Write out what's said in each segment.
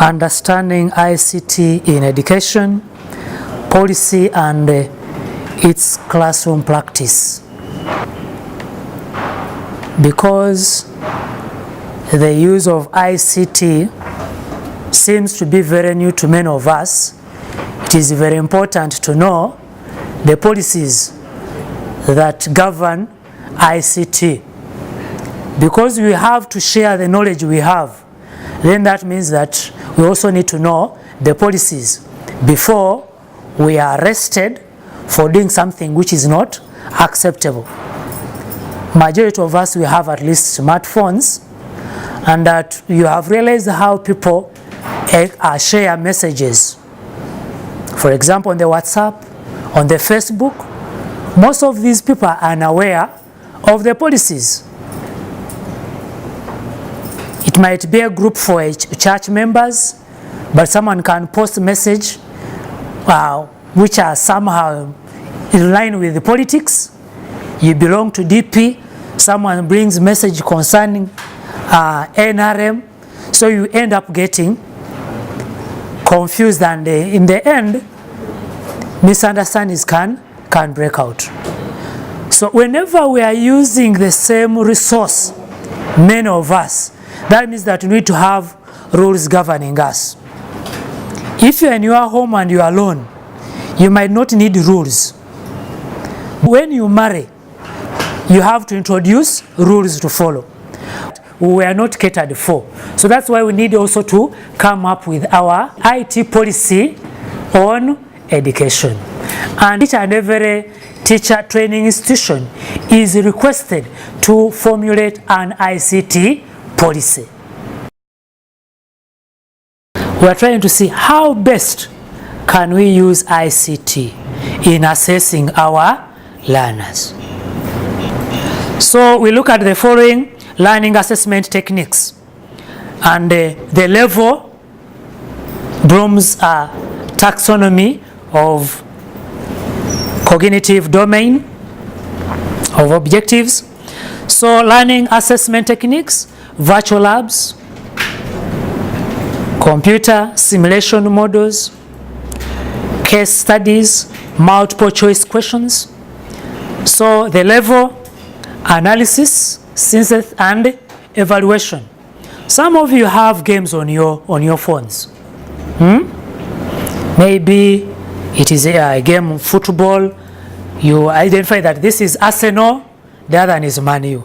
understanding ICT in education, policy and its classroom practice. Because the use of ICT seems to be very new to many of us, it is very important to know the policies that govern ICT. Because we have to share the knowledge we have, then that means that we also need to know the policies before we are arrested for doing something which is not acceptable. Majority of us, we have at least smartphones, and that you have realized how people share messages. For example, on the WhatsApp, on the Facebook, most of these people are unaware of the policies. It might be a group for church members, but someone can post a message which are somehow in line with the politics. You belong to DP, someone brings message concerning NRM, so you end up getting confused, and in the end misunderstandings can break out. So whenever we are using the same resource, many of us, that means that we need to have rules governing us. If you're in your home and you're alone, you might not need rules. When you marry, you have to introduce rules to follow. We are not catered for. So that's why we need also to come up with our IT policy on education. And each and every teacher training institution is requested to formulate an ICT policy. We are trying to see how best can we use ICT in assessing our learners. So we look at the following learning assessment techniques, and the level Bloom's taxonomy of cognitive domain of objectives. So learning assessment techniques: virtual labs, computer simulation models, case studies, multiple choice questions. So the level: analysis, synthesis and evaluation. Some of you have games on your phones. Maybe it is a game of football. You identify that this is Arsenal, the other one is Man U.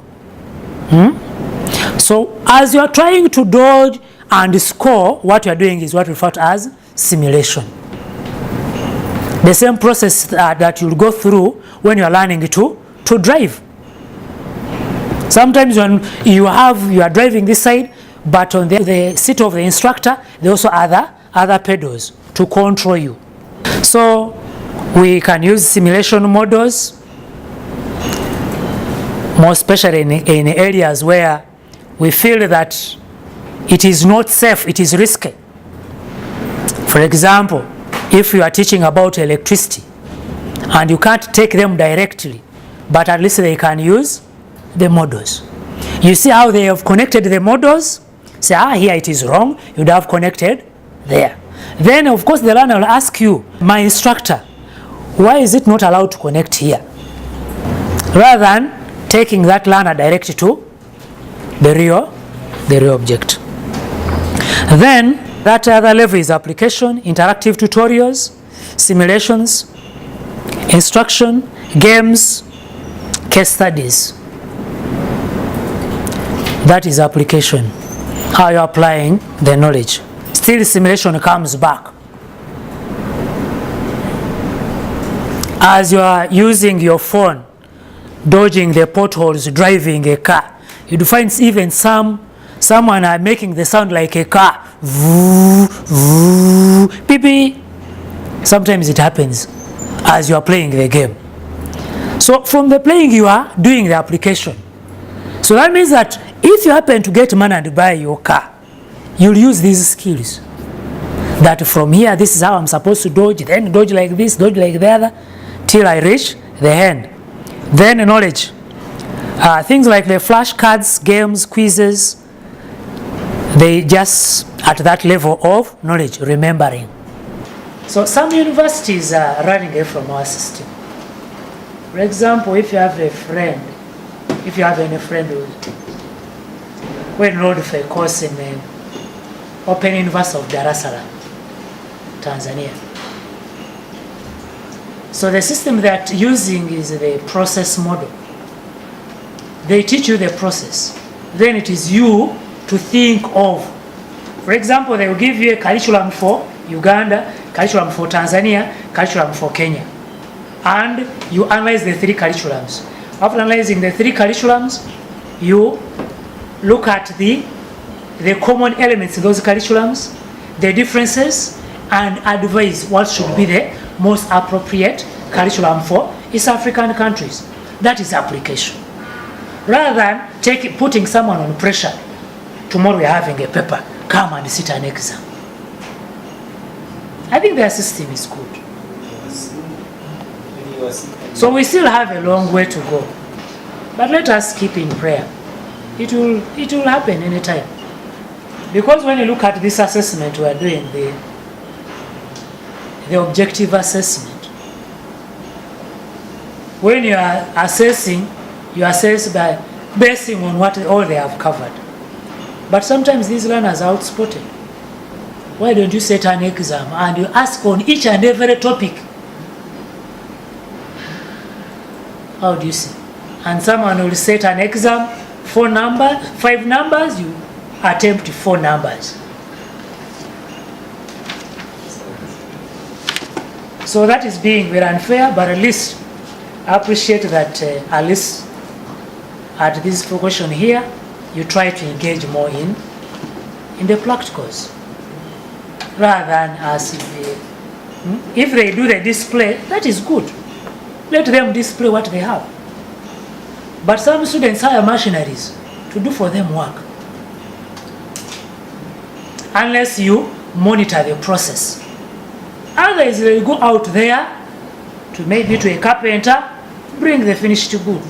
So as you are trying to dodge and score, what you are doing is what we refer to as simulation. The same process that you'll go through when you are learning to drive. Sometimes when you are driving this side, but on the seat of the instructor, there also other pedals to control you. So we can use simulation models, more especially in areas where we feel that it is not safe, it is risky. For example, if you are teaching about electricity and you can't take them directly, but at least they can use the models. You see how they have connected the models? Say, here it is wrong, you would have connected there. Then of course the learner will ask you, my instructor, why is it not allowed to connect here? Rather than taking that learner directly to the real object. Then that other level is application, interactive tutorials, simulations, instruction, games, case studies. That is application, how you are applying the knowledge. Still simulation comes back. As you are using your phone, dodging the potholes, driving a car, you'd find even someone are making the sound like a car. Voo, voo, beep, beep. Sometimes it happens as you are playing the game. So from the playing you are doing the application. So that means that if you happen to get money by your car, you'll use these skills. That from here, this is how I'm supposed to dodge, then dodge like this, dodge like the other, till I reach the end. Then knowledge. Things like the flashcards, games, quizzes, they just at that level of knowledge, remembering. So some universities are running away from our system. For example, if you have any friend who enrolled for a course in the Open University of Dar es Salaam, Tanzania. So the system they're using is the process model. They teach you the process. Then it is you to think of. For example, they will give you a curriculum for Uganda, curriculum for Tanzania, curriculum for Kenya. And you analyze the three curriculums. After analyzing the three curriculums, you look at the common elements in those curriculums, the differences, and advise what should be the most appropriate curriculum for East African countries. That is application. Rather than putting someone on pressure. Tomorrow we are having a paper, come and sit an exam. I think their system is good. So we still have a long way to go. But let us keep in prayer. It will happen anytime. Because when you look at this assessment we are doing, the objective assessment, when you are assessing, you assess by basing on what all they have covered. But sometimes these learners are outspotted. Why don't you set an exam and you ask on each and every topic? How do you see? And someone will set an exam, 5 numbers, you attempt 4 numbers. So that is being very unfair, but at least I appreciate that at least at this proportion here, you try to engage more in the practicals. Rather than as if they do the display, that is good. Let them display what they have. But some students hire machineries to do for them work. Unless you monitor the process. Otherwise, they go out there to maybe to a carpenter, bring the finished good.